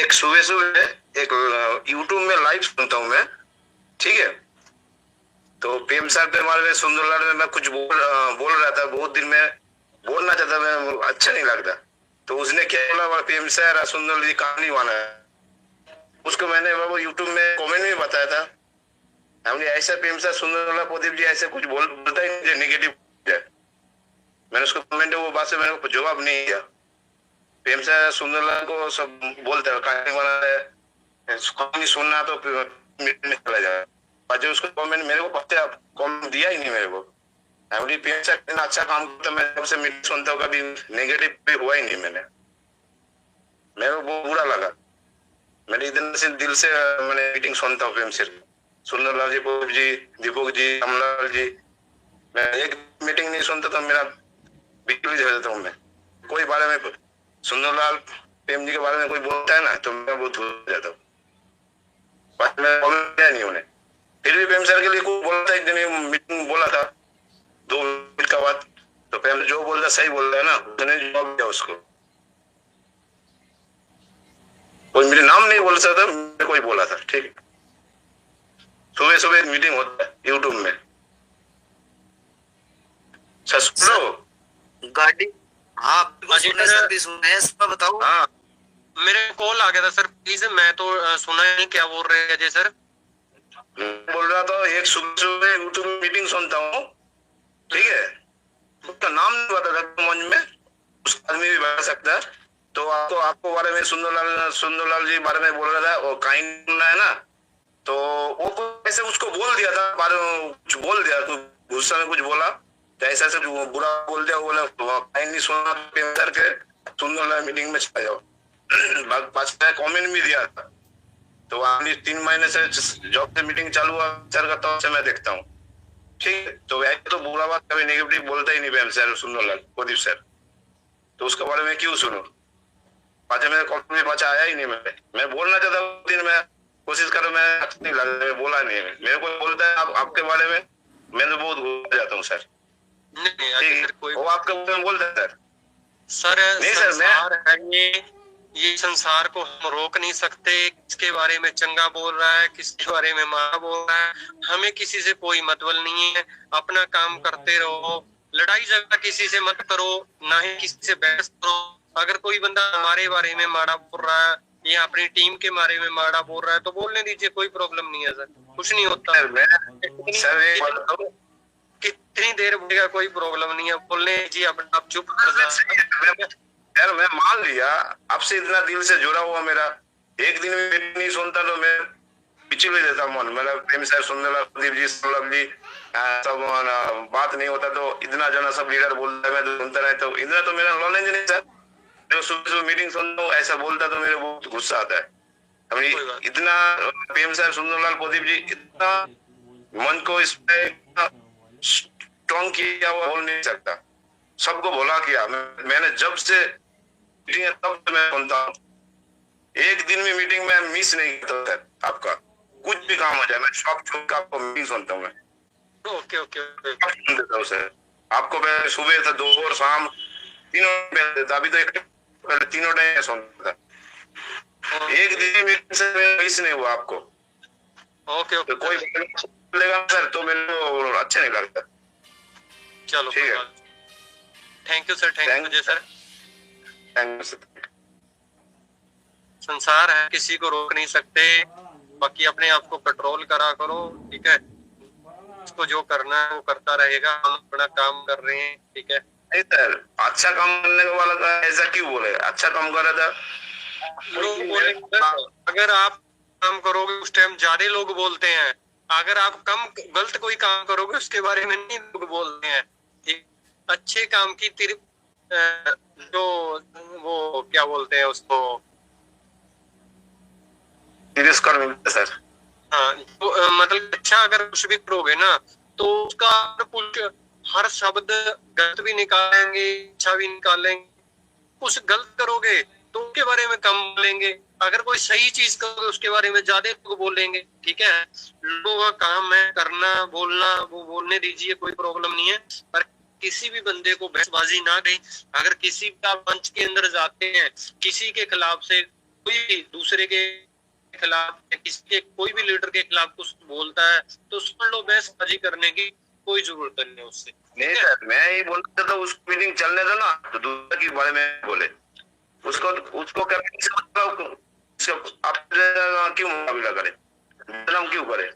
एक सुबह एक यूट्यूब में लाइव सुनता हूँ मैं, ठीक है, तो पीएम सर पे हमारे सुंदरलाल में मैं कुछ बोल रहा था, बहुत दिन में बोलना चाहता, मैं अच्छा नहीं लगता, तो उसने क्या बोला, पीएम सर सुंदरलाल जी कहानी वाला है, उसको मैंने वो यूट्यूब में कमेंट में बताया था, हमने ऐसा पीएम सर सुंदरलाल प्रदीप जी ऐसे कुछ बोलता ही नहीं नेगेटिव। मैंने उसको कमेंट वो बात से मैंने को जवाब नहीं दिया। पीएम सर सुंदरलाल को सब बोलते हैं कहानी वाला है, कहानी सुनना तो मीटिंग में चला जाए, और जो उसको कमेंट मेरे को पता कमेंट दिया ही नहीं मेरे को। पीएम सर इतना अच्छा काम करता, मैं सबसे मीटिंग सुनता हूँ, कभी नेगेटिव भी हुआ ही नहीं। मेरे को बहुत बुरा लगा, मैंने इतने से दिल से मैंने मीटिंग सुनता हूँ पीएम सर सुंदरलाल जी, प्रदीप जी, दीपक जी, रामलाल जी, मैं एक मीटिंग नहीं सुनता तो मेरा बिल्कुल हो जाता हूँ मैं, कोई बारे में सुंदरलाल प्रेम जी के बारे में कोई बोलता है ना तो मैं बहुत हो जाता हूँ, बाद में कॉमेंट नहीं उन्हें। फिर भी प्रेम सर के लिए कोई बोला था, एक दिन मीटिंग बोला था 2 मिनट का बाद, तो प्रेम जो बोल रहा सही बोल रहा है ना, उसने जवाब दिया उसको। कोई मेरे नाम नहीं बोल सकता, मेरे कोई बोला था, ठीक है। सुबह सुबह मीटिंग होता है यूट्यूब में, सुनो गाड़ी। हाँ बिल्कुल सुन सर, भी सुन रहे हैं सर, बताओ। हाँ मेरे कॉल आ गया था सर, प्लीज मैं तो सुना ही नहीं क्या बोल रहे हैं अजय सर। बोल रहा था एक सुबह सुबह यूट्यूब में मीटिंग सुनता हूँ, ठीक है, उसका नाम नहीं पता था मन में, उस आदमी भी बता सकता है। तो आपको बारे में सुंदरलाल जी बारे में बोल रहा था, और कहीं बोलना है ना, तो वो ऐसे उसको बोल दिया था, बारे में कुछ बोल दिया, तो गुस्सा में कुछ बोला, तो ऐसा ऐसे बुरा बोल दिया, बोला कहीं नहीं सुना करके सुंदरलाल मीटिंग में चला जाओ। कमेंट भी दिया था, तो आखिरी 3 महीने से जॉब से मीटिंग चालू हुआ सर का, तब से मैं देखता हूँ, ठीक है। तो ऐसे तो बुरा बात कभी नेगेटिव बोलता ही नहीं ma'am sir, Sundarlal Pradeep sir, तो उसके बारे में क्यों सुनो। पाचा मेरे कॉल में पाचा आया ही नहीं, मैं बोलना चाहता हूँ, दिन में कोशिश करो, मैं अच्छा नहीं लगा, मैं बोला नहीं, मेरे को बोलता है आपके बारे में, मैं तो बहुत घूम जाता हूँ सर। नहीं कोई वो आपके बारे में बोलता है सर। नहीं सर, संसार है ये संसार को हम रोक नहीं सकते, किसके बारे में चंगा बोल रहा है, किसके बारे में मारा बोल रहा है, हमें किसी से कोई मतलब नहीं है। अपना काम करते रहो, लड़ाई झगड़ा किसी से मत करो, ना ही किसी से बहस करो। अगर कोई बंदा हमारे बारे में माड़ा बोल रहा है या अपनी टीम के बारे में माड़ा बोल रहा है तो बोलने दीजिए, कोई प्रॉब्लम नहीं है सर, कुछ नहीं होता है। कितनी देर बोलेगा, कोई प्रॉब्लम नहीं है, बोलने दीजिए, अपना आप चुप कर जाए। यार मैं मान लिया आपसे, इतना दिल से जुड़ा हुआ मेरा, एक दिन भी नहीं सुनता तो मैं पिछड़ देता मन, मतलब प्रेम सर, सुंदरलाल, प्रदीप जी, सौरभ जी, सब बात नहीं होता तो इतना जना सब लीडर बोलता है, मैं तो सुनता रहे, तो इतना तो मेरा नॉलेज नहीं सर। जो सुबह सुबह मीटिंग सुनता हूँ ऐसा बोलता तो मेरे बहुत गुस्सा आता है। इतना प्रेम सर, सुंदरलाल, प्रदीप जी, इतना मन को इस पे स्ट्रॉन्ग किया हुआ बोल नहीं सकता, सबको बोला किया। मैंने जब से मीटिंग है तब से मैं सुनता हूँ, एक दिन में मीटिंग में मिस नहीं करता है आपका, कुछ भी काम हो जाए मैं शॉप छोड़ के आपको मीटिंग सुनता हूँ मैं। ओके ओके सुन देता हूँ सर आपको, मैं सुबह था, दोपहर, शाम तीनों टाइम देता, अभी तो एक पहले तीनों टाइम सुनता था, एक दिन मीटिंग से मिस नहीं हुआ आपको। ओके ओके, कोई बोलेगा सर तो मेरे को अच्छा नहीं लगता। चलो ठीक है, thank you sir, thank you sir, thank you sir. संसार है, किसी को रोक नहीं सकते, बाकी अपने आप को कंट्रोल करा करो, ठीक है। उसको जो करना है वो करता रहेगा, हम अपना काम कर रहे हैं, ठीक है। नहीं सर, अच्छा काम करने वाला का ऐसा क्यों बोले, अच्छा काम कर रहा था लोग बोलेंगे, अगर आप काम करोगे उस टाइम ज्यादा लोग बोलते हैं, अगर आप कम गलत कोई काम करोगे उसके बारे में नहीं लोग बोलते हैं। अच्छे काम की जो वो क्या बोलते हैं उसको, तिरस्कार मिलता है सर। हाँ, तो मतलब अच्छा अगर कुछ भी करोगे ना तो उसका कुछ हर शब्द गलत भी निकालेंगे, अच्छा भी निकालेंगे। कुछ गलत करोगे तो उसके बारे में कम बोलेंगे, अगर कोई सही चीज करोगे उसके बारे में ज्यादा लोग बोलेंगे, ठीक है। लोगों का काम है करना, बोलना, वो बोलने दीजिए, कोई प्रॉब्लम नहीं है। पर किसी भी बंदे को बहसबाजी ना दें। अगर किसी भी आप मंच के अंदर जाते हैं, किसी के खिलाफ से कोई भी दूसरे के खिलाफ, किसी के कोई भी लीडर के खिलाफ कुछ बोलता है तो सुन लो, बहसबाजी करने की कोई जरूरत नहीं उससे। नहीं सर, मैं ही बोलता था उस मीटिंग चलने दो ना, तो दूसरे के बारे में बोले, उसको करने से मतलब आप क्यों मुकाबला करें, क्यों करें।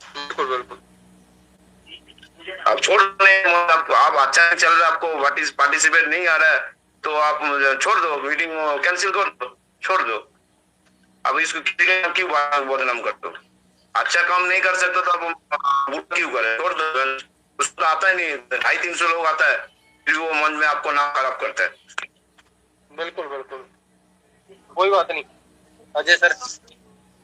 बिल्कुल बिल्कुल, आप छोड़ रहे, आप अच्छा चल रहा है, आपको पार्टिसिपेट नहीं आ रहा है तो आप छोड़ दो, मीटिंग कैंसिल कर दो, छोड़ दो। अब इसको क्यों बदनाम करते हो, अच्छा काम नहीं कर सकते तो आप क्यों करें, छोड़ दो। उसको आता ही नहीं, 250-300 लोग आता है, फिर वो मन में आपको नाम खराब करता है। बिल्कुल बिल्कुल, कोई बात नहीं अजय सर,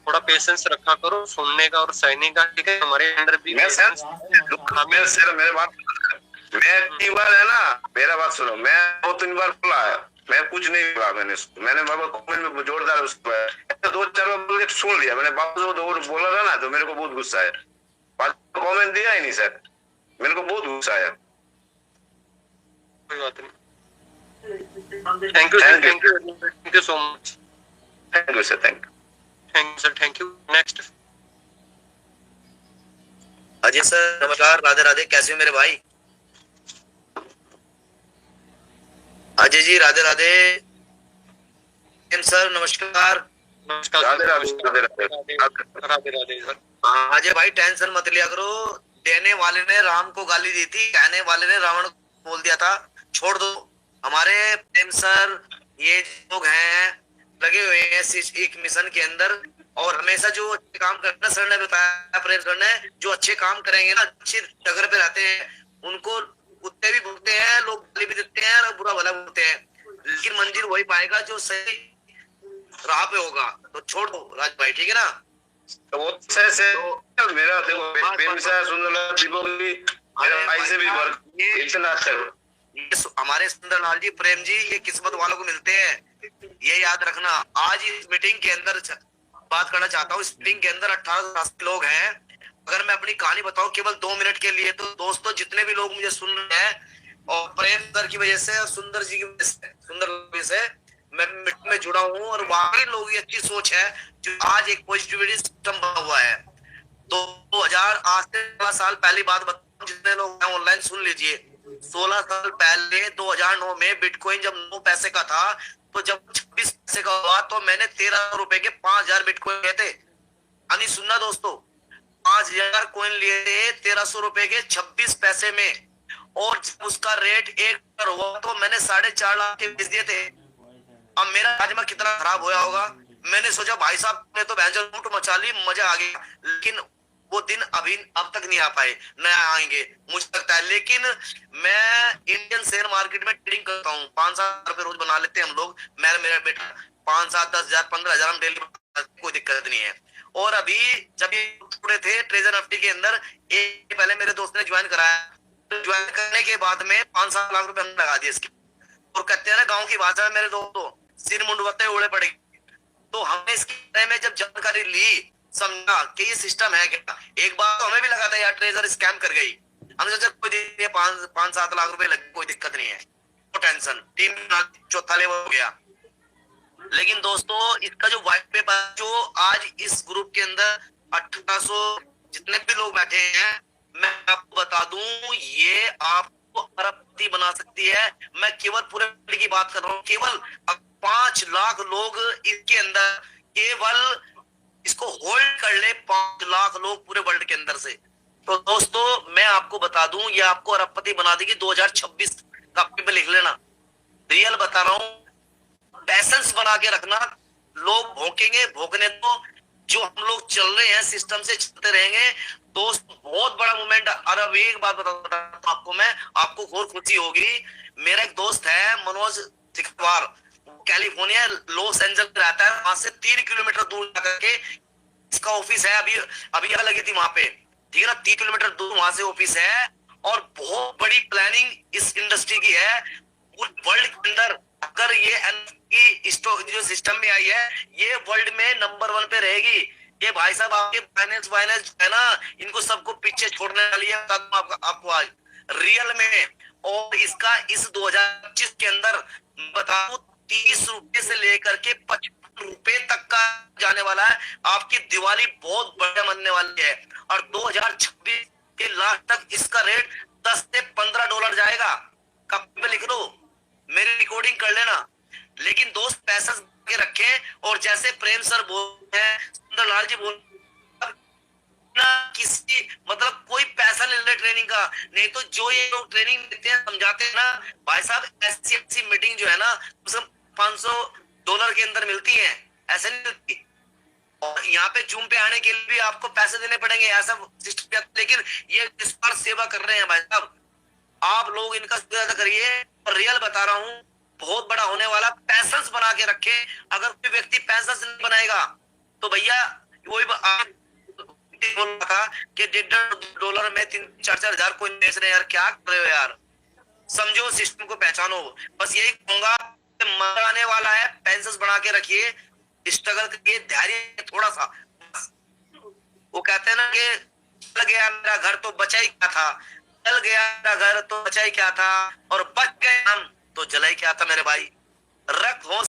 थोड़ा पेशेंस रखा करो सुनने का और सहने का, ठीक है। हमारे अंडर भी सर मेरे बात, मैं 3 बार है ना, मेरा बात सुनो, मैं 2-3 बार बोला है मैं कुछ नहीं बोला, मैंने बाबा कमेंट में जोरदार उसको 2-4 बार बोल के सुन लिया मैंने। बाबा जो बोला था ना तो मेरे को बहुत गुस्सा आया, कमेंट दिया ही नहीं सर, मेरे को बहुत गुस्सा आया। कोई बात नहीं, thank you so much, thank you sir, thank you. Next Ajay sir नमस्कार, राधे राधे, कैसे हो मेरे भाई? अजय जी राधे राधे। सर नमस्कार। नमस्कार, राधे राधे सर। अजय भाई टेंशन मत लिया करो, देने वाले ने राम को गाली दी थी, कहने वाले ने रावण को बोल दिया था, छोड़ दो। हमारे प्रेम सर ये लोग हैं लगे हुए हैं एक मिशन के अंदर, और हमेशा जो अच्छे काम करना सर ने बताया, प्रेम सर ने जो अच्छे काम करेंगे ना, अच्छी जगह पे रहते हैं, उनको कुत्ते भी भूखते हैं, लोग गाली भी देते हैं और बुरा भला बोलते हैं, लेकिन मंजिल वही पाएगा जो सही राह पे होगा। तो छोड़ दो राज भाई, ठीक है ना? तो वो से मेरा देखो प्रेम से सुंदरलाल दीपक भी मेरा भाई से भी वर्क इतना अच्छा है। ये हमारे सुंदरलाल जी, प्रेम जी, ये किस्मत वालों को मिलते हैं, ये याद रखना। आज इस मीटिंग के अंदर बात करना चाहता हूँ, इस मीटिंग के अंदर 18 लोग हैं। अगर मैं अपनी कहानी बताऊं केवल 2 मिनट के लिए, तो दोस्तों जितने भी लोग मुझे सुन रहे हैं और प्रेम सर की वजह से और सुंदर जी की वजह से, सुंदर से मैं मीटिंग में जुड़ा हूँ, और वाकई लोगों की अच्छी सोच है जो आज एक पॉजिटिविटी सिस्टम बना हुआ है। 2000 आज से 16 साल पहली बात बताऊं, जितने लोग ऑनलाइन सुन लीजिए, 16 साल पहले 2009 में बिटकॉइन जब 9 पैसे का था, तो जब 26 पैसे का हुआ तो मैंने 1300 रुपए के 5000 बिटकॉइन लिए थे। यानी सुनना दोस्तों, 5000 कॉइन लिए थे 1300 रुपए के 26 पैसे में, और जब उसका रेट 1 हुआ तो मैंने 4.5 लाख के बेच दिए थे। अब मेरा राजमा कितना खराब होया होगा। मैंने सोचा भाई साहब ने तो भैंस लूट मचा ली, मजा आ गया, लेकिन वो दिन अभी अब तक नहीं आ पाए, न आएंगे मुझे लगता है। लेकिन मैं इंडियन शेयर मार्केट में ट्रेडिंग करता हूँ, 5-7 रुपए रोज बना लेते हैं हम लोग, मेरा बेटा 5-7, 10,000, 15,000 हम डेली, कोई दिक्कत नहीं है। और अभी जब ये जुड़े थे ट्रेजर एफडी के अंदर, एक पहले मेरे दोस्त ने ज्वाइन कराया, तो ज्वाइन करने के बाद में 5-7 लाख रुपए हमने लगा दिए इसके। और कहते हैं ना गाँव की भाषा में मेरे दोस्तों, सिर मुंडवते उड़े पड़ेगी। तो हमने इसके बारे में जब जानकारी ली, समझा कि ये सिस्टम है क्या। एक बार तो हमें भी लगा था यार ट्रेजर स्कैम कर गई, हमने सोचा कोई 5-7 लाख रुपए लगे, कोई दिक्कत नहीं है, तो टेंशन, टीम 4था लेवल हो गया। लेकिन दोस्तों इसका जो व्हाइट पेपर जो आज इस ग्रुप के अंदर 1800 जितने भी लोग बैठे हैं, मैं आपको बता दूं, ये आपको अरबपति बना सकती है। मैं केवल पूरे वर्ल्ड की बात कर रहा हूँ, केवल 5 लाख लोग इसके अंदर केवल इसको होल्ड कर ले, 5 लाख लोग पूरे वर्ल्ड के अंदर से। तो दोस्तों मैं आपको बता दूं, ये आपको अरबपति बना देगी 2026 का पेपर लिख लेना, रियल बता रहा हूं। पैसेंस बना के रखना, लोग भोंकेंगे, भोंकने तो जो हम लोग चल रहे हैं सिस्टम से चलते रहेंगे दोस्त, बहुत बड़ा मूवमेंट। और एक बात बताता हूं आपको मैं, आपको और खुशी होगी। मेरा एक दोस्त है मनोज सिकवार, कैलिफोर्निया लॉस एंजल्स रहता है, वहां से 3 किलोमीटर दूर जाकर के इसका ऑफिस है। अभी लगी थी वहां पे, ठीक है ना, 3 किलोमीटर दूर वहां से ऑफिस है, और बहुत बड़ी प्लानिंग इस इंडस्ट्री की है वर्ल्ड के अंदर। अगर ये एनएफटी जो सिस्टम में आई है, ये वर्ल्ड में नंबर 1 पे रहेगी। ये भाई साहब आपके फाइनेंस है ना, इनको सबको पीछे छोड़ने वाली है आपको आज रियल में। और इसका इस 2025 के अंदर बताऊं 30 रुपए से लेकर के 55 रुपए तक का जाने वाला है। आपकी दिवाली बहुत बढ़िया मनने वाली है, और 2026 के लास्ट तक इसका रेट 10 से 15 डॉलर जाएगा। कब पे लिख लो, मेरी रिकॉर्डिंग कर लेना। लेकिन दोस्त पैसा के रखें, और जैसे प्रेम सर बोलते हैं, सुंदरलाल जी बोल ना, किसी मतलब कोई पैसा ले ले ट्रेनिंग का, नहीं तो जो ये लोग ट्रेनिंग देते हैं, समझाते हैं ना भाई साहब, ऐसी मीटिंग जो है ना सब $500 के अंदर मिलती है, ऐसे नहीं मिलती। और यहाँ पे जूम पे आने के लिए भी आपको पैसे देने पड़ेंगे, ऐसा सिस्टम। लेकिन ये इस बार सेवा कर रहे हैं भाई साहब, आप लोग इनका ज्यादा करिए। और रियल बता रहा हूँ, बहुत बड़ा होने वाला। पैसेंस बना के रखे, अगर कोई व्यक्ति पैसेंस नहीं बनाएगा तो भैया वही बोल रहा था कि $1.5 में 3-4 हजार कोई बेच रहे हैं यार, क्या कर रहे हो यार, समझो सिस्टम को पहचानो। बस यही कहूंगा, मजा आने वाला है, पेंसिल्स बना के रखिए, स्ट्रगल करिए, धैर्य थोड़ा सा। वो कहते हैं ना कि जल गया मेरा घर तो बचा ही क्या था, जल गया मेरा घर तो बचा ही क्या था, और बच गए हम तो जला ही क्या था मेरे भाई। रख होश